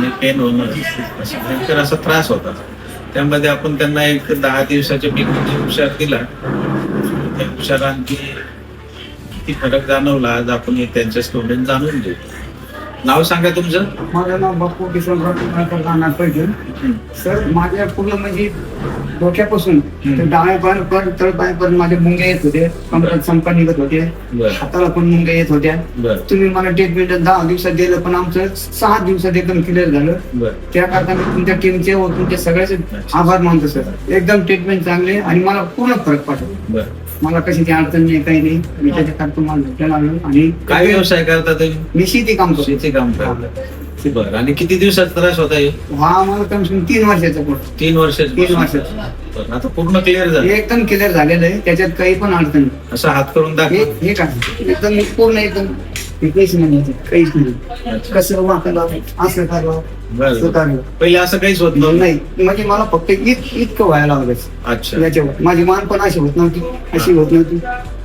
आणि पेन होणं असा भयंकर असा त्रास होता. त्यामध्ये आपण त्यांना एक 10 दिवसाच्या पिकनिक उपचार दिला. त्या उपचारांची किती फरक जाणवला आज आपण हे त्यांच्या स्टुडंट जाणून घेऊ. नाव सांगा तुमचं. माझं नाव बापू किसन राहणार पाहिजे. सर माझ्या पूर्ण म्हणजे डोक्यापासून तर डाव्या पायापर्यंत तळपायापर्यंत माझे मुंग्या येत होते, कमरात संपा निघत होते, हाताला पण मुंग्या येत होत्या. तुम्ही मला ट्रीटमेंट 10 दिवसात दिलं, पण आमचं 6 दिवसात एकदम क्लिअर झालं. त्याकरता मी तुमच्या टीमचे व तुमच्या सगळ्याचे आभार मानतो सर. एकदम ट्रीटमेंट चांगले आणि मला पूर्ण फरक पडला. मला कशाची अडचण नाही, काही नाही. मी त्याच्याकरता तुम्हाला भेटायला आलो. आणि काय व्यवसाय करता तुम्ही? मी शेती काम करतो. शेती काम करता. बरं. आणि किती दिवसात त्रास होता? हा मला कम से कम 3 वर्षाचा कोर्स. 3 वर्षाचा. 3 वर्षाचा. आता पूर्ण क्लिअर झालं. एकदम क्लिअर झालेलं आहे. त्याच्यात काही पण अडचण नाही. असं हात करून दाखव. हे काय एकदम पूर्ण एकदम काहीच नाही, काहीच नाही. कसं वाकायला असं करावं पहिले असं काहीच होत नाही. म्हणजे मला फक्त इतकं व्हायला लागायचं. अच्छा. याच्यावर माझी मान पण अशी होत नव्हती, अशी होत नव्हती,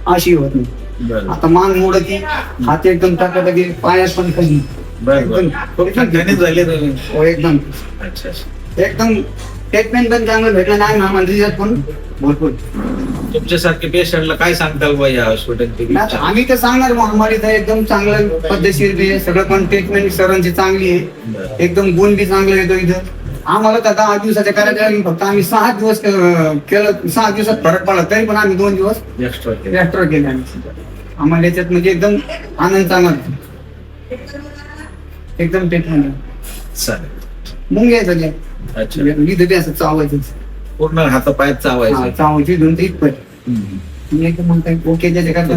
अशी होत नाही. आता मान मोडती, हात एकदम टाकत गेले, पायात पण कधी झाले तुम्ही. हो एकदम. अच्छा. एकदम ट्रीटमेंट पण चांगलं भेटलं नाही ना, म्हणजे पण भरपूर. तुमच्यासारखे पेशंटला काय सांगताल बा या हॉस्पिटल? आम्ही तर सांगणार महामारी तर एकदम चांगलं पद्धतशीर आहे. सगळं पण ट्रीटमेंट सरांची चांगली आहे. एकदम गुण बी चांगला येतो इथं. आम्हाला तर 10 दिवसाच्या करायचं, फक्त आम्ही 6 दिवस केलं. 6 दिवसात फरक पडला, तरी पण आम्ही 2 दिवस एक्स्ट्रा केले. आम्हाला याच्यात म्हणजे एकदम आनंद चांगला एकदम ट्रीटमेंट चालेल. मुंग्या यायचं. अच्छा. इथं बी असं चावायचं, पूर्ण हातापायात चावायचं. चावायची 2 ते इथपर्यंत. मी एकदम म्हणताय ओके त्याच्या करता.